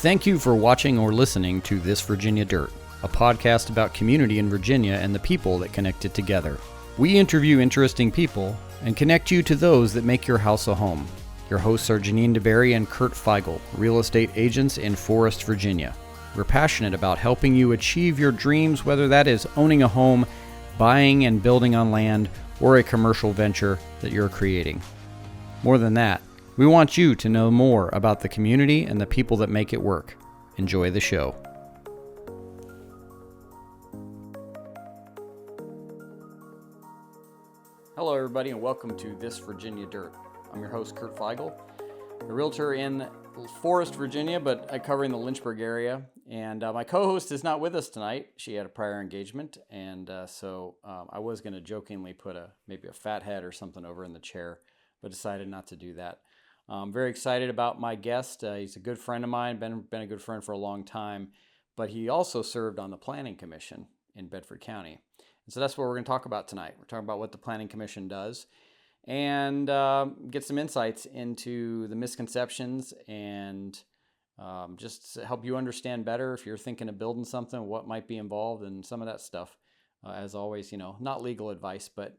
Thank you for watching or listening to This Virginia Dirt, a podcast about community in Virginia and the people that connect it together. We interview interesting people and connect you to those that make your house a home. Your hosts are Janine DeBerry and Kurt Feigl, real estate agents in Forest, Virginia. We're passionate about helping you achieve your dreams, whether that is owning a home, buying and building on land, or a commercial venture that you're creating. More than that, we want you to know more about the community and the people that make it work. Enjoy the show. Hello, everybody, and welcome to This Virginia Dirt. I'm your host, Kurt Feigl, a realtor in Forest, Virginia, but covering the Lynchburg area. And my co-host is not with us tonight. She had a prior engagement, and so I was going to jokingly put maybe a fat head or something over in the chair, but decided not to do that. I'm very excited about my guest. He's a good friend of mine, been a good friend for a long time, but he also served on the Planning Commission in Bedford County. And so that's what we're going to talk about tonight. We're talking about what the Planning Commission does and get some insights into the misconceptions and just help you understand better if you're thinking of building something, what might be involved and some of that stuff. As always, not legal advice, but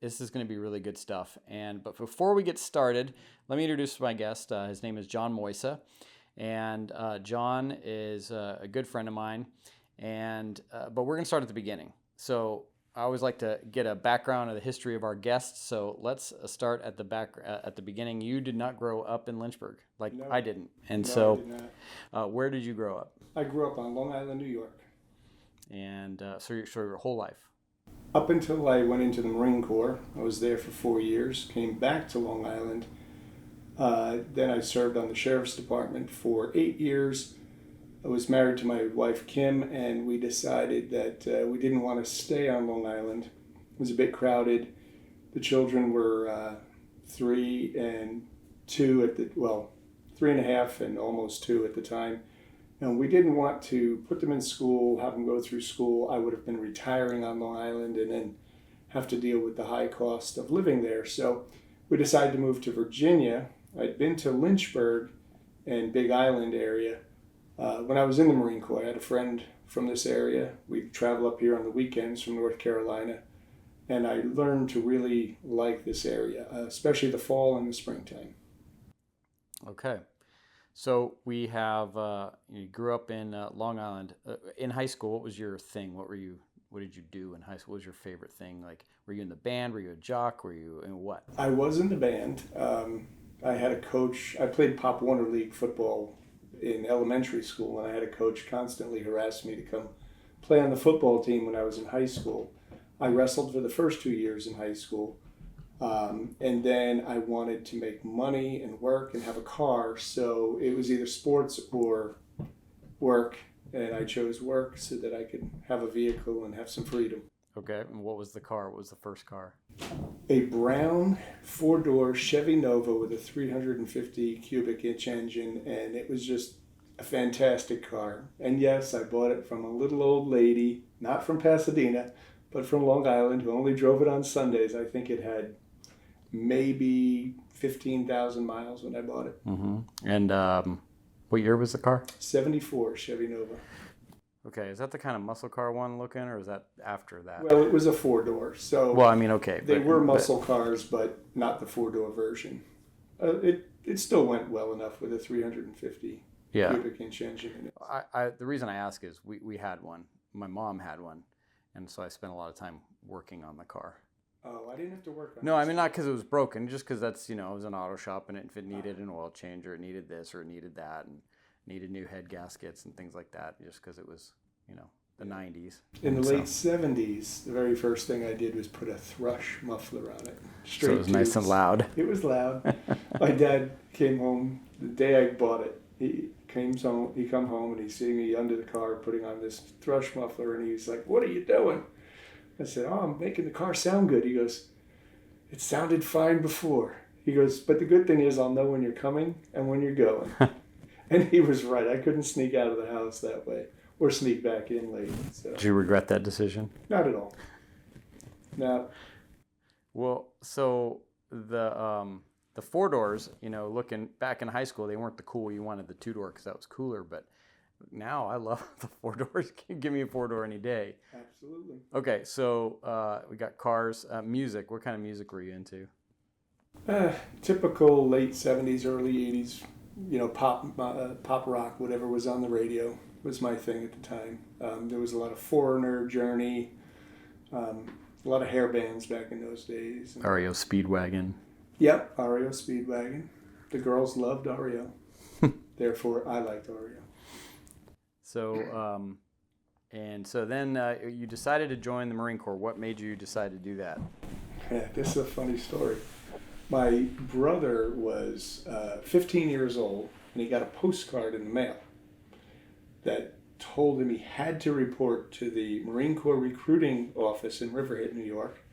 this is going to be really good stuff. But before we get started, let me introduce my guest. His name is John Moisa, and John is a good friend of mine. But we're going to start at the beginning. So I always like to get a background of the history of our guests. So let's start at the beginning. You did not grow up in Lynchburg, no, I didn't. And no, I did not. Where did you grow up? I grew up on Long Island, New York. And so your whole life? Up until I went into the Marine Corps. I was there for 4 years, came back to Long Island. Then I served on the Sheriff's Department for 8 years. I was married to my wife, Kim, and we decided that we didn't want to stay on Long Island. It was a bit crowded. The children were 3 and 2 3.5 and almost 2 at the time. And we didn't want to put them in school, have them go through school. I would have been retiring on Long Island and then have to deal with the high cost of living there. So we decided to move to Virginia. I'd been to Lynchburg and Big Island area. When I was in the Marine Corps, I had a friend from this area. We'd travel up here on the weekends from North Carolina. And I learned to really like this area, especially the fall and the springtime. Okay. So we have, you grew up in Long Island. In high school, what was your thing? What did you do in high school? What was your favorite thing? Like, were you in the band? Were you a jock? Were you in what? I was in the band. I had a coach. I played Pop Warner League football in elementary school, and I had a coach constantly harass me to come play on the football team when I was in high school. I wrestled for the first 2 years in high school. And then I wanted to make money and work and have a car, so it was either sports or work, and I chose work so that I could have a vehicle and have some freedom. Okay, and what was the car? What was the first car? A brown 4-door Chevy Nova with a 350 cubic inch engine, and it was just a fantastic car. And yes, I bought it from a little old lady, not from Pasadena, but from Long Island, who only drove it on Sundays. I think it had maybe 15,000 miles when I bought it. Mm-hmm. And what year was the car? 74 Chevy Nova. Okay, is that the kind of muscle car one looking, or is that after that? Well, it was a 4-door, so well, I mean, okay, they were muscle cars, but not the 4-door version. It still went well enough with a 350 cubic inch engine in it. The reason I ask is we had one. My mom had one, and so I spent a lot of time working on the car. Oh, I didn't have to work on it. No, I mean, not because it was broken, just because that's, it was an auto shop, and if it needed an oil change, or it needed this, or it needed that, and needed new head gaskets and things like that, just because it was, the 90s. In the late 70s, the very first thing I did was put a thrush muffler on it. So it was nice and loud. It was loud. My dad came home the day I bought it. He come home, and he's seeing me under the car putting on this thrush muffler, and he's like, "What are you doing?" I said, "Oh, I'm making the car sound good." He goes, "It sounded fine before." He goes, "But the good thing is I'll know when you're coming and when you're going." And he was right. I couldn't sneak out of the house that way or sneak back in late. So. Did you regret that decision? Not at all. No. Well, so the the 4-doors, looking back in high school, they weren't the cool. You wanted the 2-door because that was cooler. But now I love the 4-doors. Give me a 4-door any day. Absolutely. Okay, so we got cars, music. What kind of music were you into? Typical late 70s, early 80s, pop rock, whatever was on the radio was my thing at the time. There was a lot of Foreigner, Journey, a lot of hair bands back in those days. REO Speedwagon. Yep, REO Speedwagon. The girls loved REO. Therefore, I liked REO. So, so then you decided to join the Marine Corps. What made you decide to do that? Yeah, this is a funny story. My brother was 15 years old, and he got a postcard in the mail that told him he had to report to the Marine Corps recruiting office in Riverhead, New York.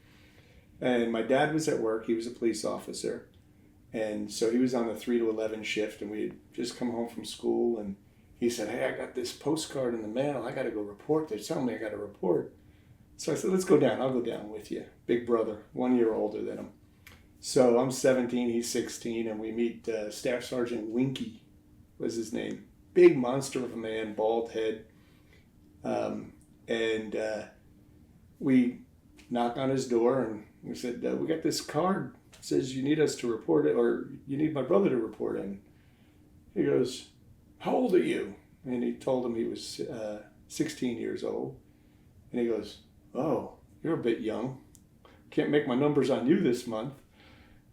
And my dad was at work. He was a police officer. And so he was on the 3 to 11 shift, and we had just come home from school, and he said, "Hey, I got this postcard in the mail. I got to go report. They're telling me I got to report." So I said, "Let's go down. I'll go down with you." Big brother, 1 year older than him. So I'm 17, he's 16, and we meet Staff Sergeant Winky was his name. Big monster of a man, bald head. We knock on his door, and we said, "We got this card. It says you need us to report it, or you need my brother to report in." He goes, "How old are you?" And he told him he was 16 years old. And he goes, "Oh, you're a bit young. Can't make my numbers on you this month."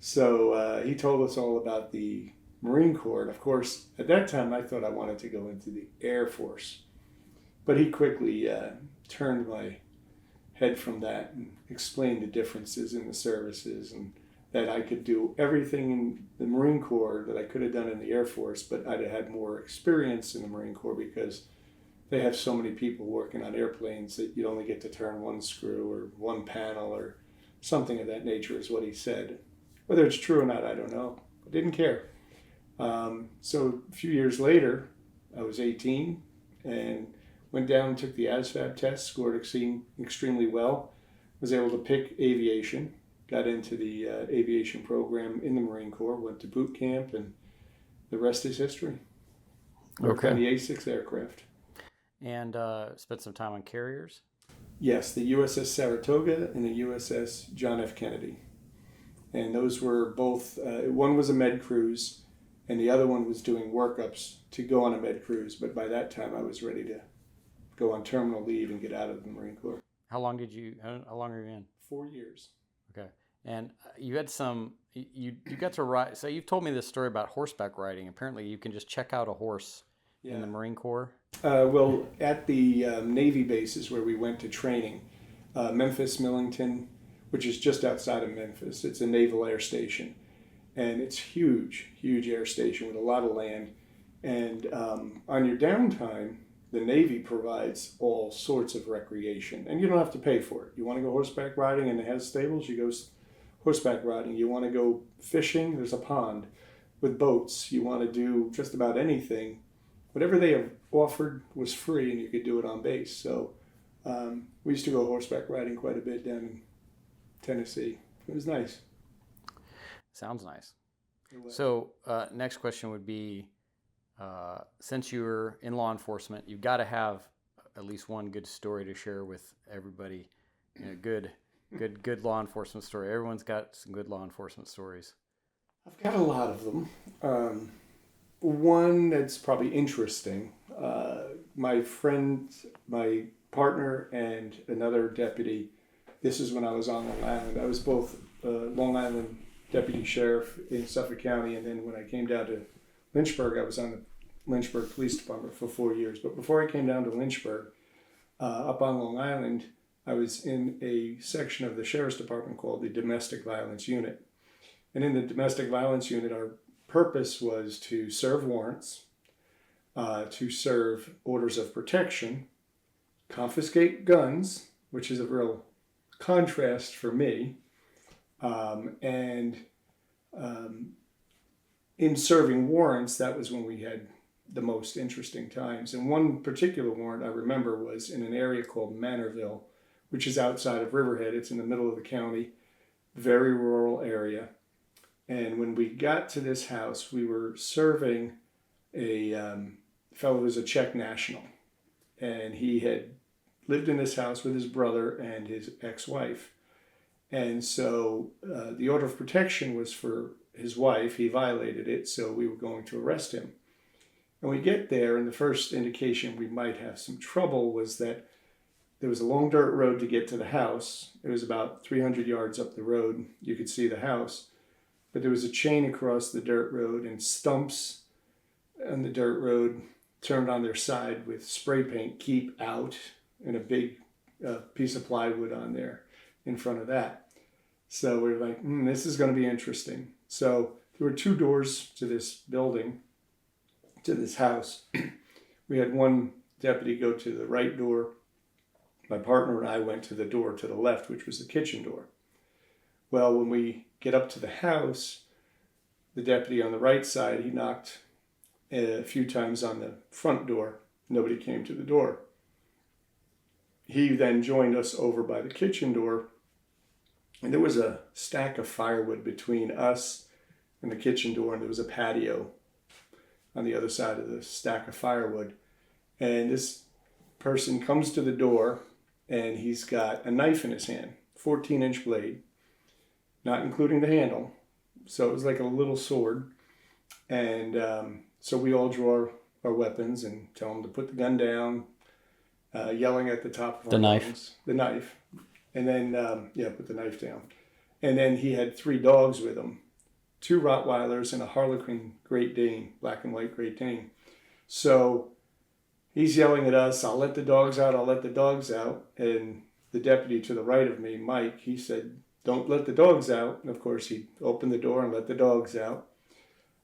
So he told us all about the Marine Corps. And of course, at that time, I thought I wanted to go into the Air Force. But he quickly turned my head from that and explained the differences in the services, and that I could do everything in the Marine Corps that I could have done in the Air Force, but I'd have had more experience in the Marine Corps because they have so many people working on airplanes that you'd only get to turn one screw or one panel or something of that nature, is what he said. Whether it's true or not, I don't know. I didn't care. So a few years later, I was 18 and went down and took the ASVAB test, scored extremely well, was able to pick aviation, got into the aviation program in the Marine Corps, went to boot camp, and the rest is history. Worked on the A6 aircraft. And spent some time on carriers? Yes, the USS Saratoga and the USS John F. Kennedy. And those were both, one was a med cruise, and the other one was doing workups to go on a med cruise. But by that time, I was ready to go on terminal leave and get out of the Marine Corps. How long are you in? 4 years. Okay. And you had you got to ride, so you've told me this story about horseback riding. Apparently you can just check out a horse in the Marine Corps. Well, at the Navy bases where we went to training, Memphis, Millington, which is just outside of Memphis. It's a naval air station, and it's huge air station with a lot of land. And on your downtime, the Navy provides all sorts of recreation, and you don't have to pay for it. You want to go horseback riding and it has stables, you go horseback riding. You want to go fishing, there's a pond with boats. You want to do just about anything. Whatever they have offered was free, and you could do it on base. So we used to go horseback riding quite a bit down in Tennessee. It was nice. Sounds nice. So next question would be, since you were in law enforcement, you've got to have at least one good story to share with everybody. Good law enforcement story. Everyone's got some good law enforcement stories. I've got a lot of them. One that's probably interesting. My friend, my partner, and another deputy. This is when I was on Long Island. I was both Long Island deputy sheriff in Suffolk County, and then when I came down to Lynchburg, I was on the Lynchburg Police Department for 4 years. But before I came down to Lynchburg, up on Long Island, I was in a section of the Sheriff's Department called the Domestic Violence Unit. And in the Domestic Violence Unit, our purpose was to serve warrants, to serve orders of protection, confiscate guns, which is a real contrast for me, and in serving warrants, that was when we had the most interesting times. And one particular warrant I remember was in an area called Manorville, which is outside of Riverhead. It's in the middle of the county, very rural area. And when we got to this house, we were serving a fellow who was a Czech national. And he had lived in this house with his brother and his ex-wife. And so the order of protection was for his wife. He violated it, so we were going to arrest him. And we get there, and the first indication we might have some trouble was that there was a long dirt road to get to the house. It was about 300 yards up the road. You could see the house. But there was a chain across the dirt road and stumps on the dirt road turned on their side with spray paint, "Keep Out," and a big piece of plywood on there in front of that. So we're like, this is going to be interesting. So there were two doors to this building, to this house. We had one deputy go to the right door. My partner and I went to the door to the left, which was the kitchen door. Well, when we get up to the house, the deputy on the right side, he knocked a few times on the front door. Nobody came to the door. He then joined us over by the kitchen door, and there was a stack of firewood between us and the kitchen door, and there was a patio on the other side of the stack of firewood. And this person comes to the door, and he's got a knife in his hand, 14-inch blade, not including the handle. So it was like a little sword. And so we all draw our weapons and tell him to put the gun down, yelling at the top of our lungs. The knife. And then, put the knife down. And then he had 3 dogs with him, 2 Rottweilers and a Harlequin Great Dane, black and white Great Dane. So he's yelling at us, "I'll let the dogs out, I'll let the dogs out." And the deputy to the right of me, Mike, he said, "Don't let the dogs out." And of course, he opened the door and let the dogs out.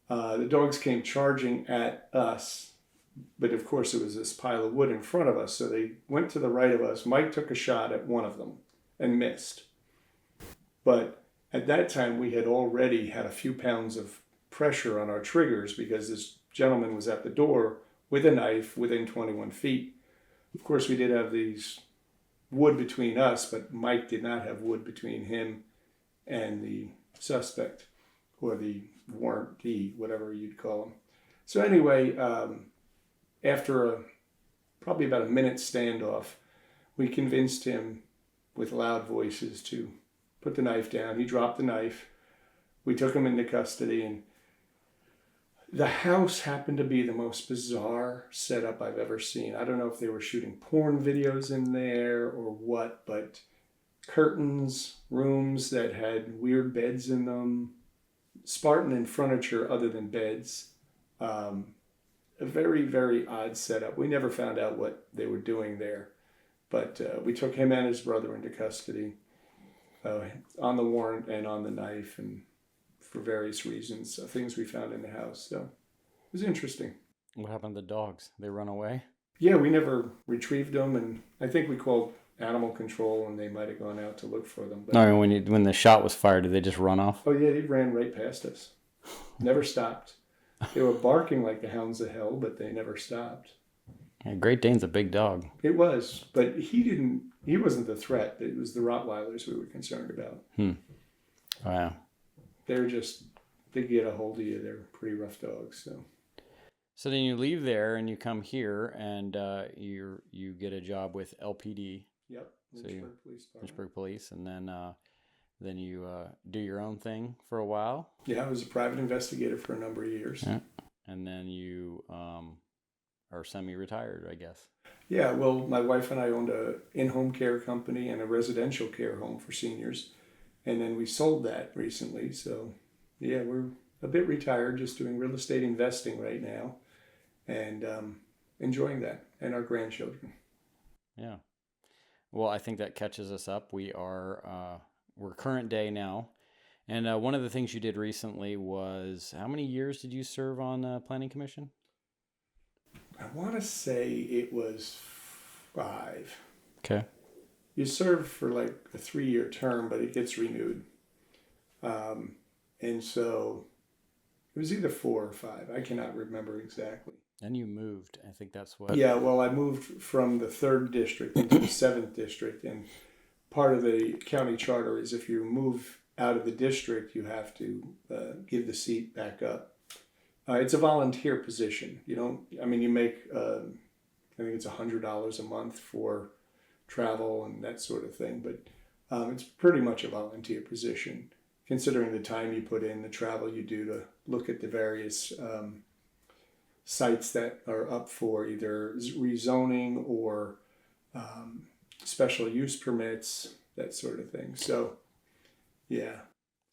The dogs came charging at us, but of course it was this pile of wood in front of us. So they went to the right of us. Mike took a shot at one of them and missed. But at that time, we had already had a few pounds of pressure on our triggers because this gentleman was at the door with a knife within 21 feet. Of course, we did have these wood between us, but Mike did not have wood between him and the suspect, or the warrantee, whatever you'd call him. So anyway, after probably about a minute standoff, we convinced him with loud voices to put the knife down. He dropped the knife. We took him into custody, and the house happened to be the most bizarre setup I've ever seen. I don't know if they were shooting porn videos in there or what, but curtains, rooms that had weird beds in them, Spartan in furniture other than beds. A very, very odd setup. We never found out what they were doing there, but we took him and his brother into custody on the warrant and on the knife, and for various reasons, things we found in the house. So it was interesting. What happened to the dogs? They run away? Yeah, we never retrieved them, and I think we called animal control, and they might have gone out to look for them. But No, when the shot was fired, did they just run off? oh yeah, they ran right past us. Never stopped. They were barking like the hounds of hell, but they never stopped. Yeah, Great Dane's a big dog. It was, but he wasn't the threat. It was the Rottweilers we were concerned about. Wow. They get a hold of you. They're pretty rough dogs. So then you leave there and you come here, and you get a job with LPD. Yep. Lynchburg Police Department. Lynchburg Police, and then you do your own thing for a while. Yeah, I was a private investigator for a number of years. Yeah. And then you are semi-retired, I guess. Yeah, well, my wife and I owned a in-home care company and a residential care home for seniors. And then we sold that recently. So, yeah, we're a bit retired, just doing real estate investing right now, and enjoying that, and our grandchildren. Yeah. Well, I think that catches us up. We're current day now. And one of the things you did recently was, how many years did you serve on Planning Commission? I want to say it was 5. Okay. You serve for like a 3-year term, but it gets renewed. And so it was either 4 or 5. I cannot remember exactly. And you moved. I think that's what. Yeah, well, I moved from the 3rd district into the 7th district. And part of the county charter is if you move out of the district, you have to give the seat back up. It's a volunteer position. You don't, I mean, you make, I think it's $100 a month for travel and that sort of thing, but it's pretty much a volunteer position, considering the time you put in, the travel you do to look at the various sites that are up for either rezoning or special use permits, that sort of thing. So, yeah.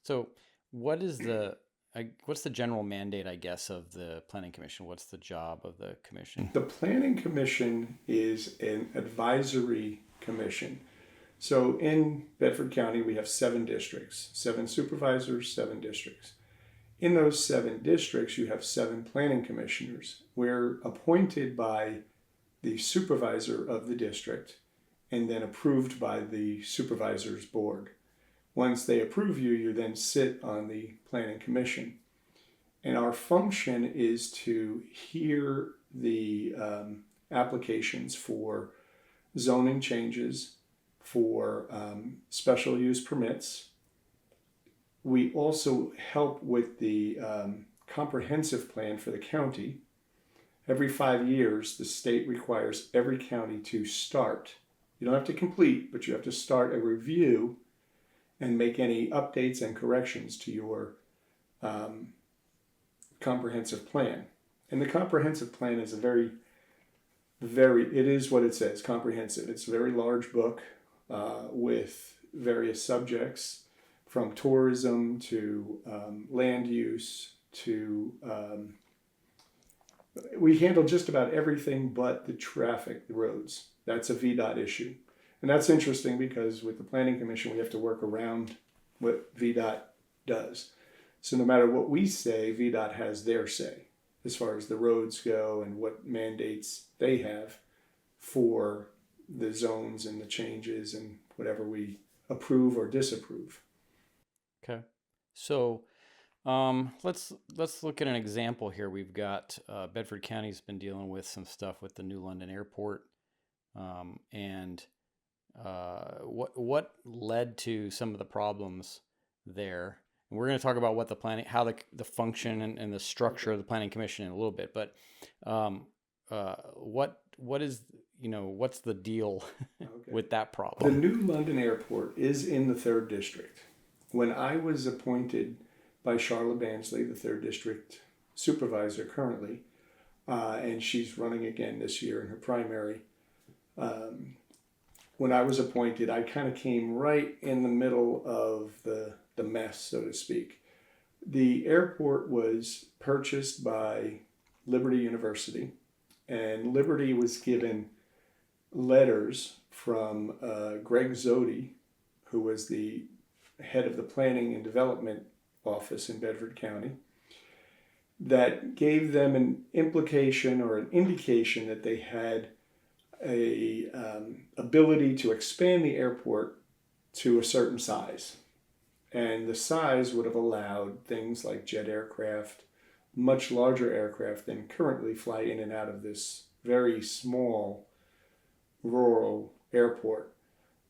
So what's the general mandate, I guess, of the Planning Commission? What's the job of the commission? The Planning Commission is an advisory commission. So in Bedford County, we have 7 districts, 7 supervisors, 7 districts. In those 7 districts, you have 7 planning commissioners. We're appointed by the supervisor of the district and then approved by the supervisor's board. Once they approve you, you then sit on the Planning Commission. And our function is to hear the applications for zoning changes, for special use permits. We also help with the comprehensive plan for the county. Every 5 years, the state requires every county to start. You don't have to complete, but you have to start a review and make any updates and corrections to your comprehensive plan. And the comprehensive plan is it is what it says, comprehensive. It's a very large book with various subjects, from tourism to land use to, we handle just about everything but the traffic, the roads. That's a VDOT issue. And that's interesting because with the Planning Commission, we have to work around what VDOT does. So no matter what we say, VDOT has their say as far as the roads go and what mandates they have for the zones and the changes and whatever we approve or disapprove. Okay. So let's look at an example here. We've got Bedford County's been dealing with some stuff with the new London airport. And what led to some of the problems there. And we're going to talk about what the planning, how the function and the structure of the Planning Commission in a little bit. But what is, what's the deal with that problem? The new London airport is in the 3rd district. When I was appointed by Charlotte Bansley, the 3rd district supervisor currently, and she's running again this year in her primary. When I was appointed, I kind of came right in the middle of the mess, so to speak. The airport was purchased by Liberty University, and Liberty was given letters from Greg Zodi, who was the head of the Planning and Development Office in Bedford County, that gave them an implication or an indication that they had a ability to expand the airport to a certain size. And the size would have allowed things like jet aircraft, much larger aircraft than currently fly in and out of this very small rural airport.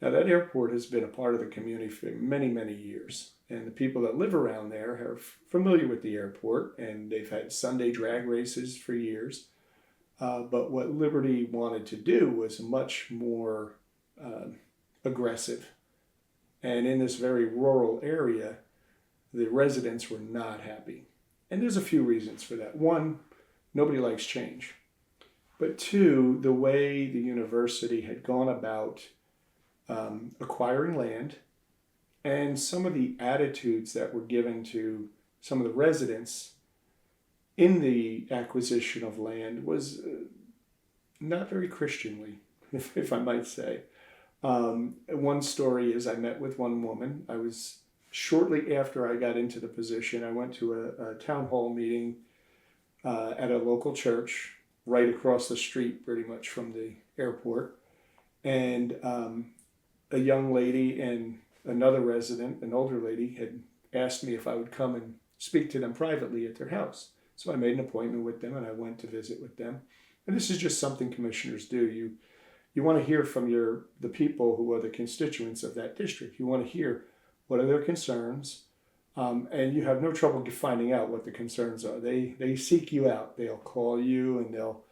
Now that airport has been a part of the community for many, many years. And the people that live around there are familiar with the airport, and they've had Sunday drag races for years. But what Liberty wanted to do was much more aggressive. And in this very rural area, the residents were not happy. And there's a few reasons for that. One, nobody likes change. But 2, the way the university had gone about acquiring land and some of the attitudes that were given to some of the residents in the acquisition of land was not very Christianly, if I might say. One story is I met with one woman. I was shortly after I got into the position, I went to a town hall meeting at a local church right across the street pretty much from the airport. And a young lady and another resident, an older lady, had asked me if I would come and speak to them privately at their house. So I made an appointment with them and I went to visit with them. And this is just something commissioners do. You want to hear from the people who are the constituents of that district. You want to hear what are their concerns, and you have no trouble finding out what the concerns are. They seek you out. They'll call you and they'll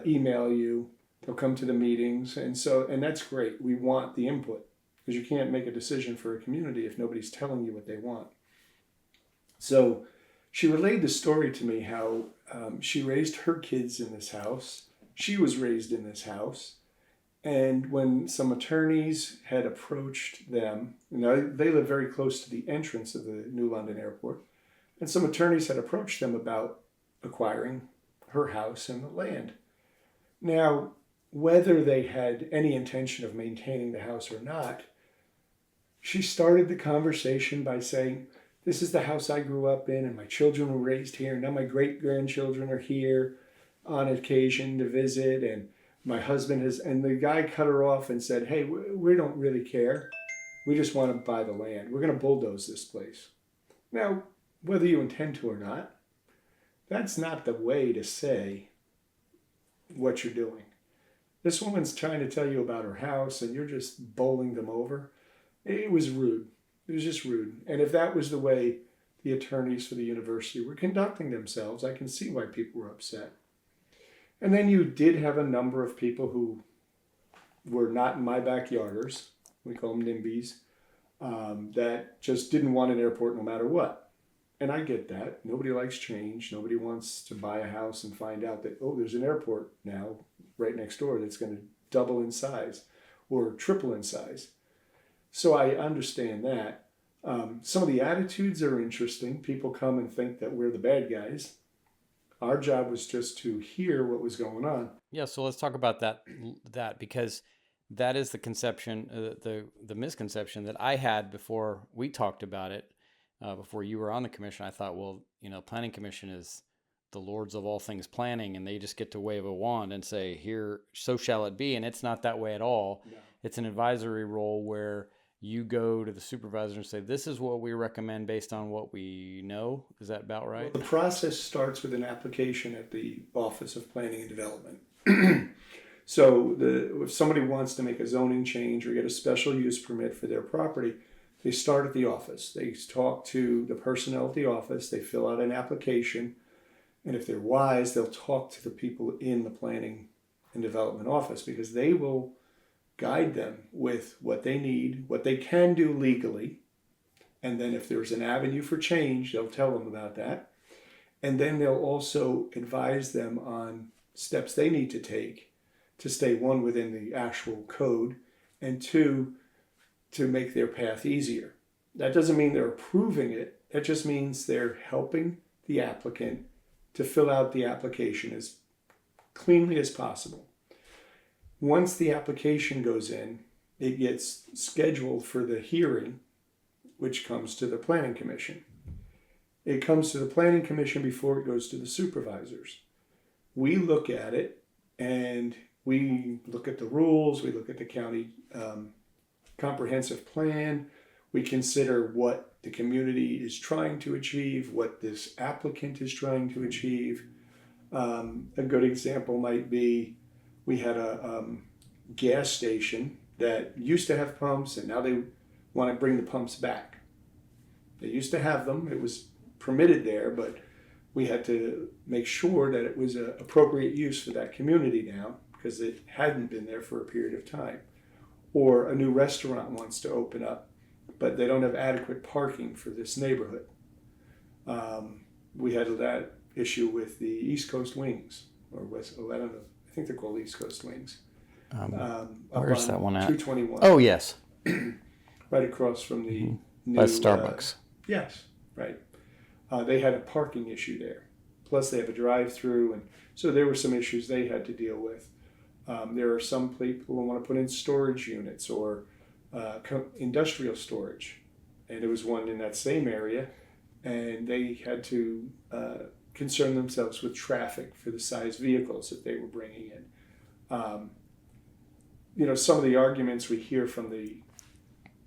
email you. They'll come to the meetings, and that's great. We want the input because you can't make a decision for a community if nobody's telling you what they want. So she relayed the story to me how she raised her kids in this house. She was raised in this house. And when some attorneys had approached them, they live very close to the entrance of the New London Airport, and some attorneys had approached them about acquiring her house and the land. Now, whether they had any intention of maintaining the house or not, she started the conversation by saying, "This is the house I grew up in, and my children were raised here. Now my great-grandchildren are here on occasion to visit, and my husband has," and the guy cut her off and said, "Hey, we don't really care. We just want to buy the land. We're going to bulldoze this place." Now, whether you intend to or not, that's not the way to say what you're doing. This woman's trying to tell you about her house and you're just bowling them over. It was rude. It was just rude. And if that was the way the attorneys for the university were conducting themselves, I can see why people were upset. And then you did have a number of people who were not in my backyarders, we call them NIMBYs, that just didn't want an airport no matter what. And I get that. Nobody likes change. Nobody wants to buy a house and find out that, oh, there's an airport now right next door that's going to double in size or triple in size. So I understand that. Some of the attitudes are interesting. People come and think that we're the bad guys. Our job was just to hear what was going on. Yeah, so let's talk about that because that is the conception, the misconception that I had before we talked about it, before you were on the commission. I thought, well, planning commission is the lords of all things planning, and they just get to wave a wand and say, here, so shall it be. And it's not that way at all. No. It's an advisory role where you go to the supervisor and say, this is what we recommend based on what we know. Is that about right? Well, the process starts with an application at the Office of Planning and Development. So if somebody wants to make a zoning change or get a special use permit for their property, they start at the office. They talk to the personnel at the office. They fill out an application. And if they're wise, they'll talk to the people in the Planning and Development office because they will guide them with what they need, what they can do legally. And then if there's an avenue for change, they'll tell them about that. And then they'll also advise them on steps they need to take to stay, one, within the actual code, and two, to make their path easier. That doesn't mean they're approving it. That just means they're helping the applicant to fill out the application as cleanly as possible. Once the application goes in, it gets scheduled for the hearing, which comes to the Planning Commission. It comes to the Planning Commission before it goes to the supervisors. We look at it, and we look at the rules, we look at the county comprehensive plan, we consider what the community is trying to achieve, what this applicant is trying to achieve. A good example might be, we had a gas station that used to have pumps, and now they want to bring the pumps back. They used to have them. It was permitted there, but we had to make sure that it was an appropriate use for that community now because it hadn't been there for a period of time. Or a new restaurant wants to open up, but they don't have adequate parking for this neighborhood. We had that issue with the East Coast Wings, or West, I don't know. I think they're called East Coast Wings. Where's that one at? 221. Oh, yes. Right across from the new... By Starbucks. Yes, right. They had a parking issue there. Plus they have a drive-through, and so there were some issues they had to deal with. There are some people who want to put in storage units or industrial storage. And there was one in that same area, and they had to concern themselves with traffic for the size vehicles that they were bringing in. Some of the arguments we hear from the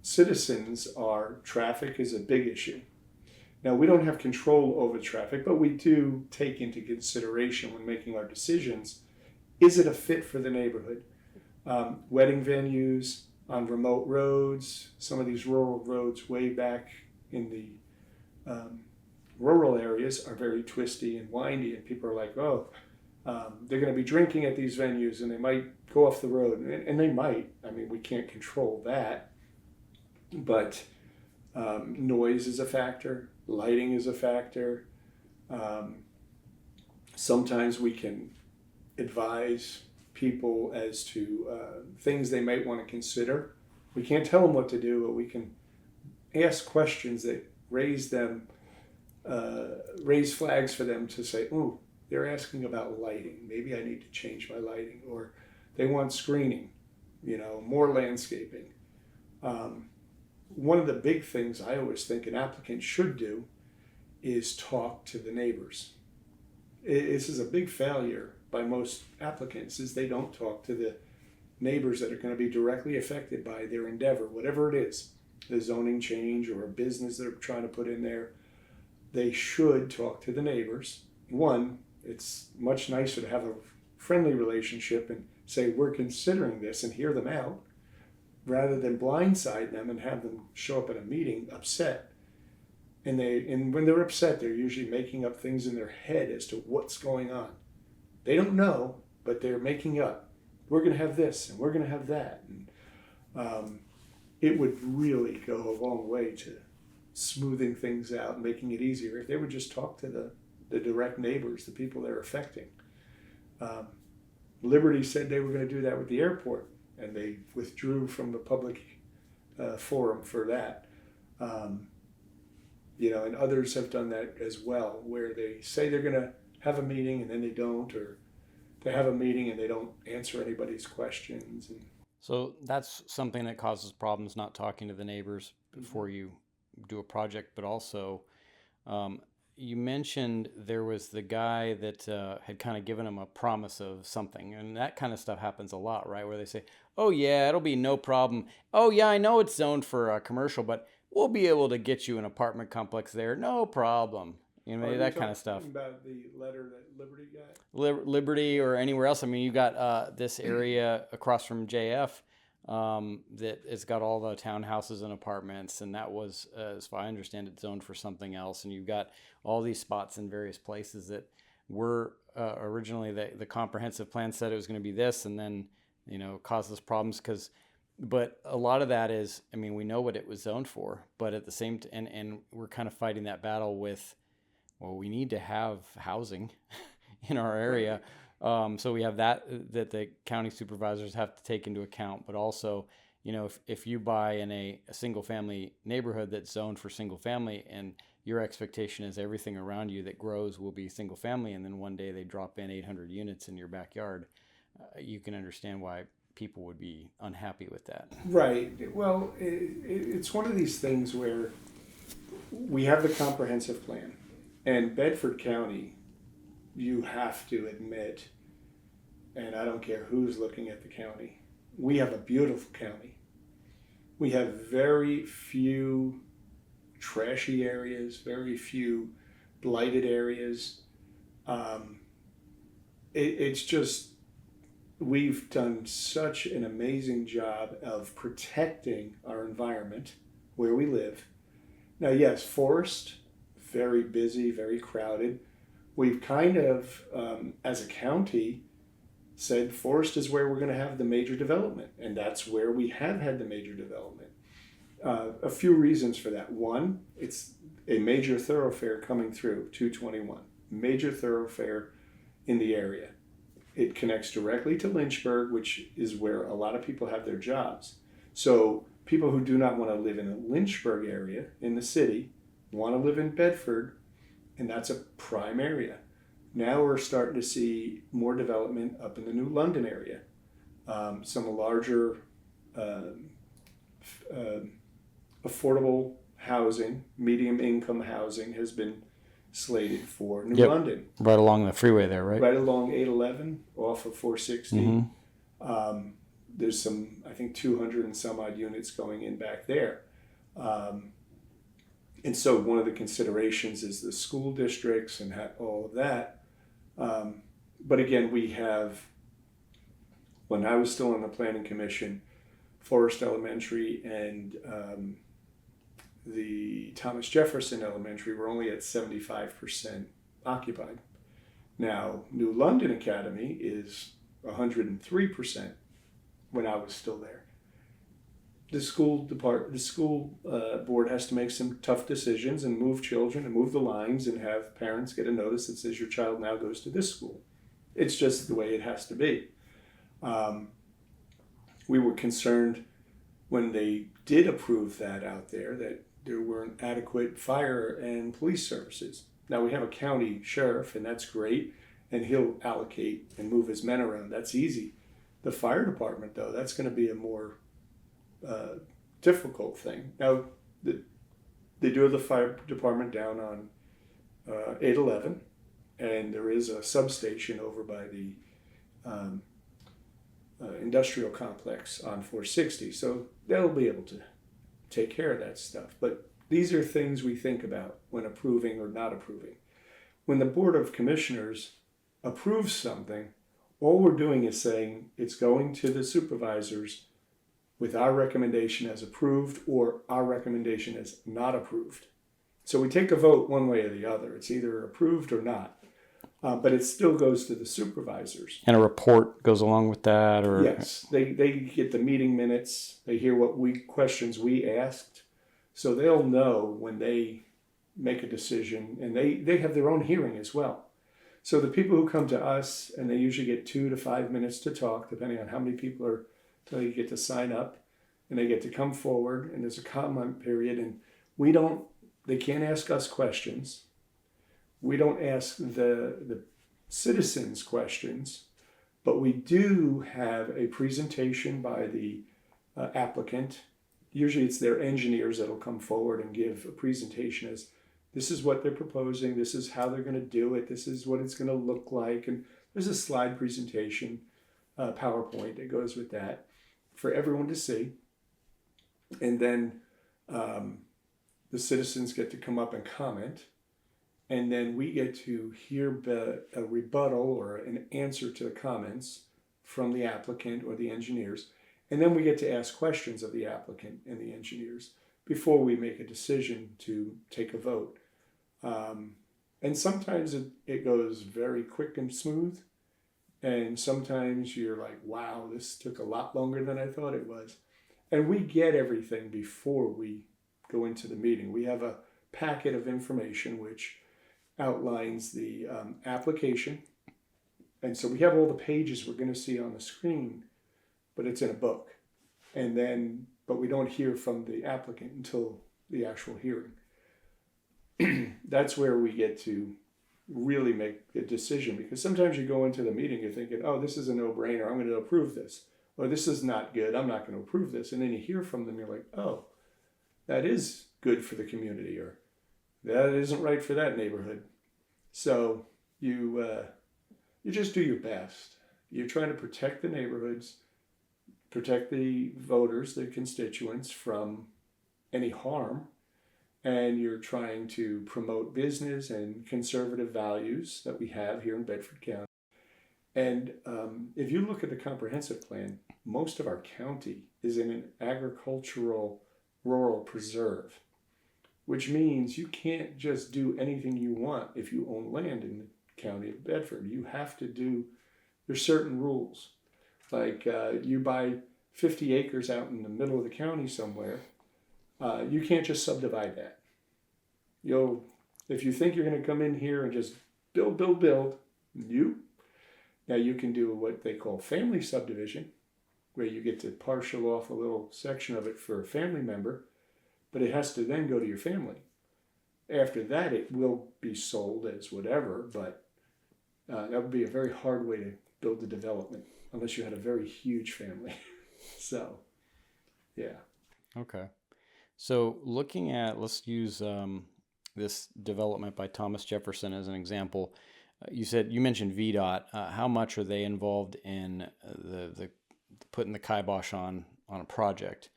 citizens are traffic is a big issue. Now, we don't have control over traffic, but we do take into consideration when making our decisions, is it a fit for the neighborhood? Wedding venues, on remote roads. Some of these rural roads way back in the rural areas are very twisty and windy, and people are like, oh, they're going to be drinking at these venues and they might go off the road. And they might. I mean, we can't control that. But noise is a factor. Lighting is a factor. Sometimes we can advise people as to things they might want to consider. We can't tell them what to do, but we can ask questions that raise flags for them to say, "Ooh, they're asking about lighting. Maybe I need to change my lighting," or they want screening, more landscaping. One of the big things I always think an applicant should do is talk to the neighbors. This is a big failure by most applicants, is they don't talk to the neighbors that are going to be directly affected by their endeavor, whatever it is, the zoning change or a business they're trying to put in there. They should talk to the neighbors. One, it's much nicer to have a friendly relationship and say, we're considering this, and hear them out, rather than blindside them and have them show up at a meeting upset. And when they're upset, they're usually making up things in their head as to what's going on. They don't know, but they're making up. We're going to have this, and we're going to have that. And it would really go a long way to smoothing things out and making it easier if they would just talk to the direct neighbors, the people they're affecting. Liberty said they were going to do that with the airport, and they withdrew from the public forum for that. And others have done that as well, where they say they're going to have a meeting and then they don't, or they have a meeting and they don't answer anybody's questions. So that's something that causes problems, not talking to the neighbors before you do a project, but also you mentioned there was the guy that had kind of given him a promise of something, and that kind of stuff happens a lot, right? Where they say, oh yeah, it'll be no problem. Oh yeah, I know it's zoned for commercial, but we'll be able to get you an apartment complex there, no problem. That kind of stuff. About the letter that Liberty got? Liberty or anywhere else. I mean, you got this area across from JF that it's got all the townhouses and apartments, and that was, as far as I understand it, zoned for something else. And you've got all these spots in various places that were originally the comprehensive plan said it was going to be this, and then caused us problems but a lot of that is, I mean, we know what it was zoned for, but at the same time, and we're kind of fighting that battle with, well, we need to have housing in our area. So we have that the county supervisors have to take into account, but also, if you buy in a single family neighborhood that's zoned for single family, and your expectation is everything around you that grows will be single family, and then one day they drop in 800 units in your backyard, you can understand why people would be unhappy with that. Right. Well, it's one of these things where we have the comprehensive plan, and Bedford County, you have to admit, and I don't care who's looking at the county, we have a beautiful county. We have very few trashy areas, very few blighted areas. It's just, we've done such an amazing job of protecting our environment where we live. Now, yes, forest, very busy, very crowded. We've kind of, as a county, said forest is where we're going to have the major development, and that's where we have had the major development. A few reasons for that. One, it's a major thoroughfare coming through, 221, major thoroughfare in the area. It connects directly to Lynchburg, which is where a lot of people have their jobs. So people who do not want to live in the Lynchburg area in the city want to live in Bedford, and that's a prime area. Now we're starting to see more development up in the New London area. Some larger affordable housing, medium income housing has been slated for New London. Right along the freeway there, right? Right along 811 off of 460. Mm-hmm. There's some, I think 200 and some odd units going in back there. And so one of the considerations is the school districts and all of that. But again, we have, when I was still on the Planning Commission, Forest Elementary and the Thomas Jefferson Elementary were only at 75% occupied. Now, New London Academy is 103% when I was still there. The school board has to make some tough decisions and move children and move the lines and have parents get a notice that says your child now goes to this school. It's just the way it has to be. We were concerned when they did approve that out there that there weren't adequate fire and police services. Now we have a county sheriff, and that's great, and he'll allocate and move his men around. That's easy. The fire department, though, that's going to be a more difficult thing. Now, they do have the fire department down on 811, and there is a substation over by the industrial complex on 460, so they'll be able to take care of that stuff. But these are things we think about when approving or not approving. When the Board of Commissioners approves something, all we're doing is saying it's going to the supervisors with our recommendation as approved or our recommendation as not approved. So we take a vote one way or the other. It's either approved or not. But it still goes to the supervisors. And a report goes along with that? Or Yes. They get the meeting minutes. They hear what questions we asked. So they'll know when they make a decision. And they have their own hearing as well. So the people who come to us, and they usually get 2 to 5 minutes to talk, depending on how many people are, till you get to sign up. And they get to come forward, and there's a comment period. And they can't ask us questions. We don't ask the citizens questions, but we do have a presentation by the applicant. Usually it's their engineers that'll come forward and give a presentation as this is what they're proposing, this is how they're going to do it, this is what it's going to look like. And there's a slide presentation, PowerPoint that goes with that for everyone to see. And then the citizens get to come up and comment. And then we get to hear a rebuttal or an answer to the comments from the applicant or the engineers. And then we get to ask questions of the applicant and the engineers before we make a decision to take a vote. And sometimes it goes very quick and smooth. And sometimes you're like, wow, this took a lot longer than I thought it was. And we get everything before we go into the meeting. We have a packet of information which outlines the application. And so we have all the pages we're going to see on the screen, but it's in a book. But we don't hear from the applicant until the actual hearing. That's where we get to really make a decision, because sometimes you go into the meeting, you're thinking, oh, this is a no-brainer, I'm going to approve this. Or this is not good, I'm not going to approve this. And then you hear from them, you're like, oh, that is good for the community, or that isn't right for that neighborhood. So you just do your best. You're trying to protect the neighborhoods, protect the voters, the constituents from any harm, and you're trying to promote business and conservative values that we have here in Bedford County. And if you look at the comprehensive plan, most of our county is in an agricultural rural preserve, which means you can't just do anything you want if you own land in the county of Bedford. You have to there's certain rules. Like you buy 50 acres out in the middle of the county somewhere, you can't just subdivide that. If you think you're going to come in here and just build, now you can do what they call family subdivision, where you get to partial off a little section of it for a family member, but it has to then go to your family. After that, it will be sold as whatever, but that would be a very hard way to build the development, unless you had a very huge family. So, yeah. Okay. So looking at, let's use this development by Thomas Jefferson as an example. You mentioned VDOT. How much are they involved in the putting the kibosh on a project?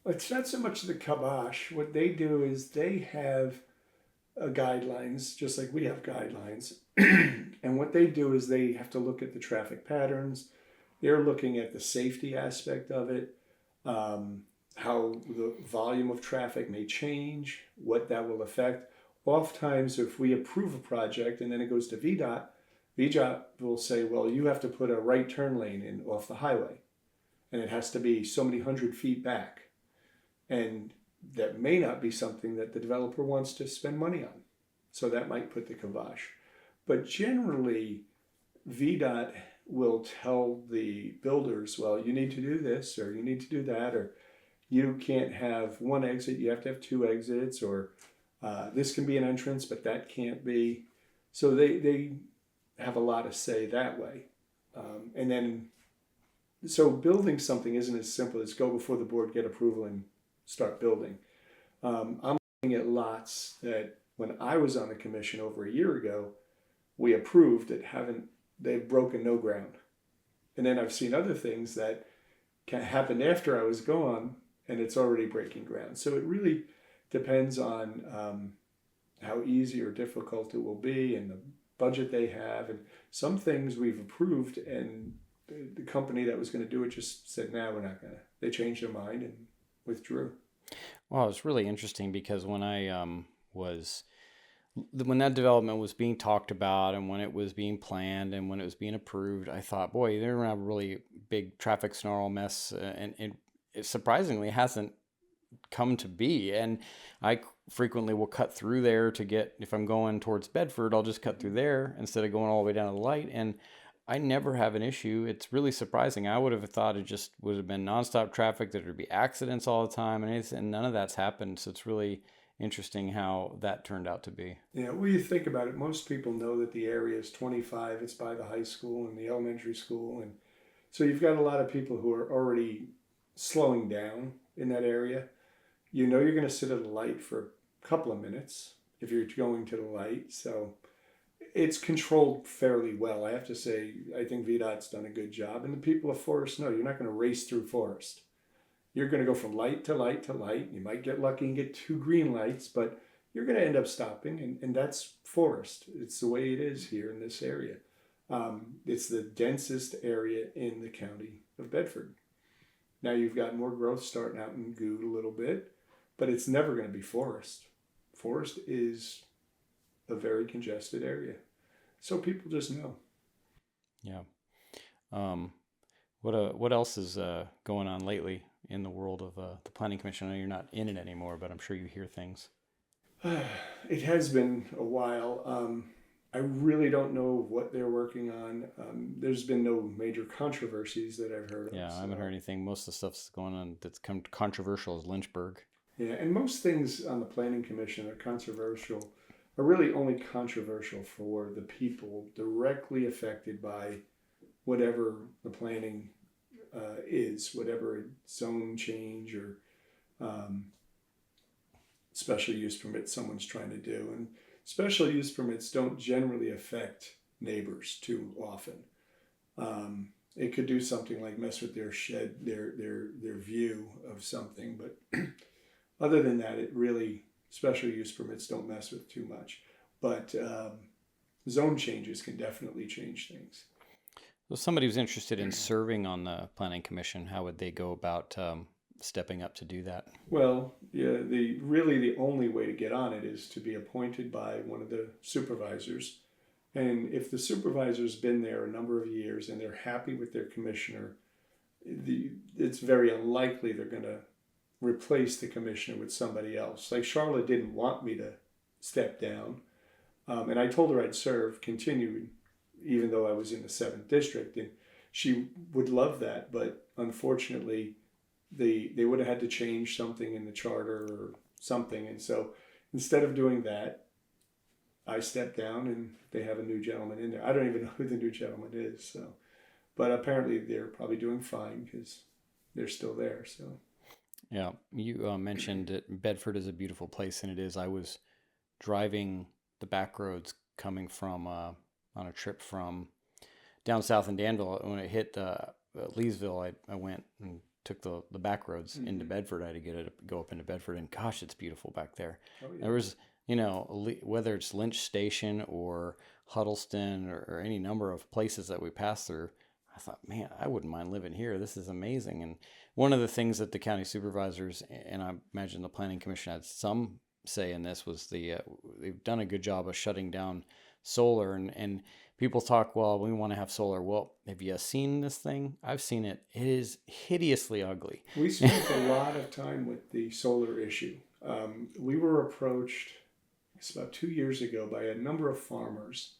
It's not so much the kibosh. What they do is they have guidelines, just like we have guidelines. And what they do is they have to look at the traffic patterns. They're looking at the safety aspect of it. how the volume of traffic may change, what that will affect. Oftentimes, if we approve a project and then it goes to VDOT, VDOT will say, well, you have to put a right turn lane in off the highway, and it has to be so many 100 feet back. And that may not be something that the developer wants to spend money on. So that might put the kibosh. But generally, VDOT will tell the builders, well, you need to do this, or you need to do that, or you can't have one exit, you have to have two exits, or this can be an entrance, but that can't be. So they have a lot of say that way. And then, so building something isn't as simple as go before the board, get approval, and start building. I'm looking at lots that when I was on the commission over a year ago, we approved that they've broken no ground. And then I've seen other things that happened after I was gone and it's already breaking ground. So it really depends on how easy or difficult it will be and the budget they have. And some things we've approved and the company that was going to do it just said, no, we're not going to. They changed their mind and withdrew. Well, it's really interesting because when when that development was being talked about and when it was being planned and when it was being approved, I thought, boy, they're going to have a really big traffic snarl mess. And it surprisingly hasn't come to be. And I frequently will cut through there to get, if I'm going towards Bedford, I'll just cut through there instead of going all the way down to the light. And I never have an issue. It's really surprising. I would have thought it just would have been nonstop traffic, that there'd be accidents all the time, and none of that's happened. So it's really interesting how that turned out to be. Yeah, well, you think about it, most people know that the area is 25, it's by the high school and the elementary school. And so you've got a lot of people who are already slowing down in that area. You know you're going to sit at a light for a couple of minutes if you're going to the light. So it's controlled fairly well. I have to say, I think VDOT's done a good job. And the people of Forest know you're not going to race through Forest. You're going to go from light to light to light. You might get lucky and get 2 green lights, but you're going to end up stopping. And that's Forest. It's the way it is here in this area. It's the densest area in the county of Bedford. Now you've got more growth starting out in Good a little bit, but it's never going to be Forest. Forest is a very congested area. So people just know. Yeah. What else is going on lately in the world of the Planning Commission? I know you're not in it anymore, but I'm sure you hear things. It has been a while. I really don't know what they're working on. There's been no major controversies that I've heard of. Yeah, I haven't heard anything. Most of the stuff's going on that's controversial is Lynchburg. Yeah, and most things on the Planning Commission are really only controversial for the people directly affected by whatever the planning is, whatever zone change or special use permit someone's trying to do. And special use permits don't generally affect neighbors too often. It could do something like mess with their shed, their view of something, but other than that, special use permits don't mess with too much. But zone changes can definitely change things. So somebody who's interested in serving on the Planning Commission, how would they go about stepping up to do that? Well, yeah, the only way to get on it is to be appointed by one of the supervisors. And if the supervisor's been there a number of years and they're happy with their commissioner, it's very unlikely they're going to replace the commissioner with somebody else. Like Charlotte didn't want me to step down. And I told her I'd continue, even though I was in the 7th district. And she would love that. But unfortunately, they would have had to change something in the charter or something. And so instead of doing that, I stepped down and they have a new gentleman in there. I don't even know who the new gentleman is. So, but apparently they're probably doing fine because they're still there. So. Yeah, you mentioned that Bedford is a beautiful place, and it is. I was driving the back roads coming from on a trip from down south in Danville. When it hit Leesville, I went and took the back roads into Bedford. I had to go up into Bedford, and gosh, it's beautiful back there. Oh, yeah. There was, whether it's Lynch Station or Huddleston or any number of places that we passed through, I thought, man, I wouldn't mind living here. This is amazing. And one of the things that the county supervisors, and I imagine the planning commission had some say in this, was they've done a good job of shutting down solar. And people talk, well, we want to have solar. Well, have you seen this thing? I've seen it. It is hideously ugly. We spent a lot of time with the solar issue. We were approached, it's about 2 years ago, by a number of farmers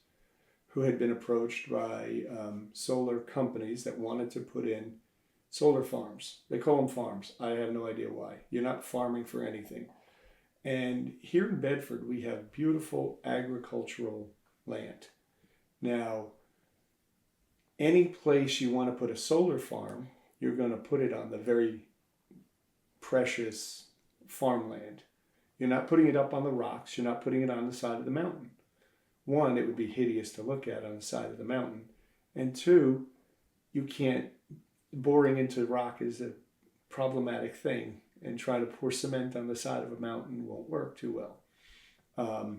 who had been approached by solar companies that wanted to put in solar farms. They call them farms. I have no idea why. You're not farming for anything. And here in Bedford, we have beautiful agricultural land. Now, any place you want to put a solar farm, you're going to put it on the very precious farmland. You're not putting it up on the rocks. You're not putting it on the side of the mountain. One, it would be hideous to look at on the side of the mountain. And two, you can't, boring into rock is a problematic thing, and trying to pour cement on the side of a mountain won't work too well.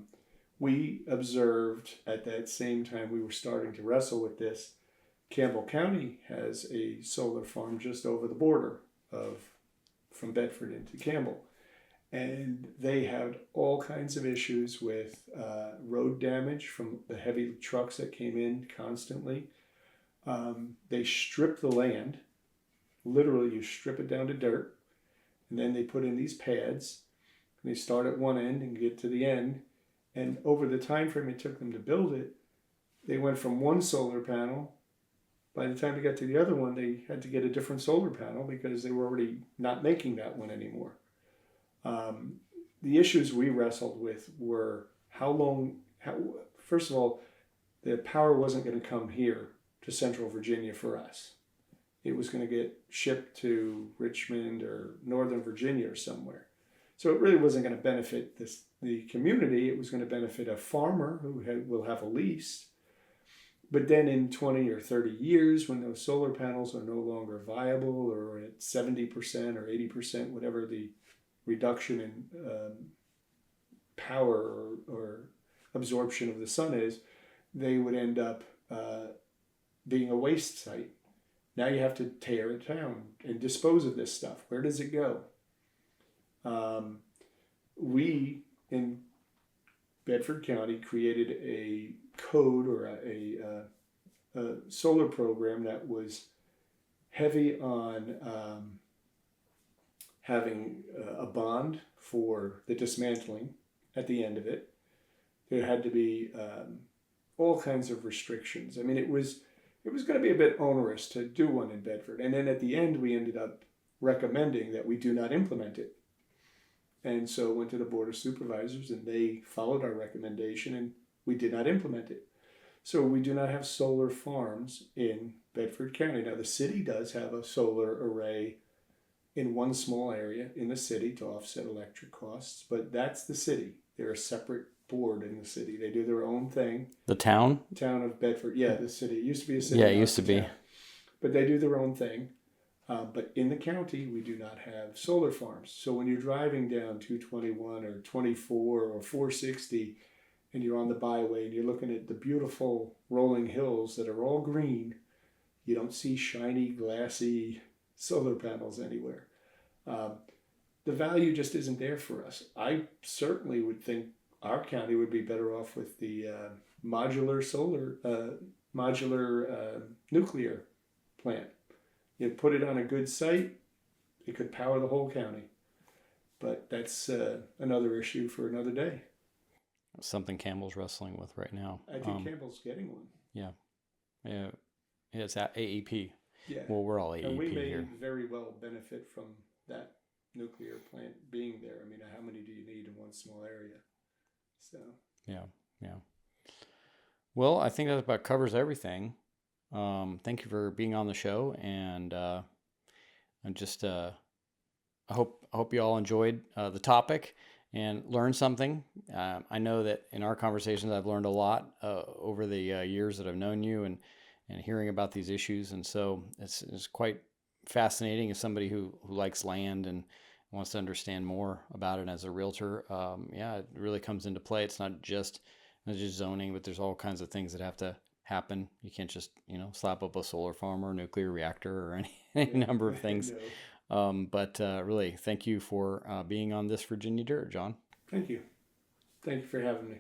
We observed at that same time we were starting to wrestle with this, Campbell County has a solar farm just over the border from Bedford into Campbell. And they had all kinds of issues with road damage from the heavy trucks that came in constantly. They stripped the land. Literally, you strip it down to dirt. And then they put in these pads. And they start at one end and get to the end. And over the time frame it took them to build it, they went from one solar panel. By the time they got to the other one, they had to get a different solar panel because they were already not making that one anymore. The issues we wrestled with were first of all, the power wasn't going to come here to Central Virginia for us. It was going to get shipped to Richmond or Northern Virginia or somewhere. So it really wasn't going to benefit the community. It was going to benefit a farmer who will have a lease. But then in 20 or 30 years, when those solar panels are no longer viable or at 70% or 80%, whatever the reduction in power or absorption of the sun is, they would end up being a waste site. Now you have to tear it down and dispose of this stuff. Where does it go? We in Bedford County created a code or a solar program that was heavy on having a bond for the dismantling at the end of it. There had to be all kinds of restrictions. I mean, it was going to be a bit onerous to do one in Bedford. And then at the end, we ended up recommending that we do not implement it. And so went to the Board of Supervisors, and they followed our recommendation, and we did not implement it. So we do not have solar farms in Bedford County. Now, the city does have a solar array in one small area in the city to offset electric costs, but that's the city. They're a separate board in the city. They do their own thing. The town? Town of Bedford. Yeah, the city. It used to be a city. Yeah, it used to be. Town. But they do their own thing. But in the county, we do not have solar farms. So when you're driving down 221 or 24 or 460 and you're on the byway and you're looking at the beautiful rolling hills that are all green, you don't see shiny, glassy solar panels anywhere. The value just isn't there for us. I certainly would think our county would be better off with the modular nuclear plant. You put it on a good site, it could power the whole county. But that's another issue for another day. Something Campbell's wrestling with right now. I think Campbell's getting one. Yeah. Yeah. It's at AEP. Yeah. Well, we're all AEP and we may here. very well benefit from that nuclear plant being there. I mean, how many do you need in one small area? So. Yeah. Well, I think that about covers everything. Thank you for being on the show, and I'm just I hope you all enjoyed the topic and learned something. I know that in our conversations, I've learned a lot over the years that I've known you, and hearing about these issues, and so it's quite fascinating as somebody who likes land and wants to understand more about it as a realtor. It really comes into play. It's not just zoning, but there's all kinds of things that have to happen. You can't just, slap up a solar farm or a nuclear reactor or any number of things. No. But really, thank you for being on This Virginia Dirt, John. Thank you. Thank you for having me.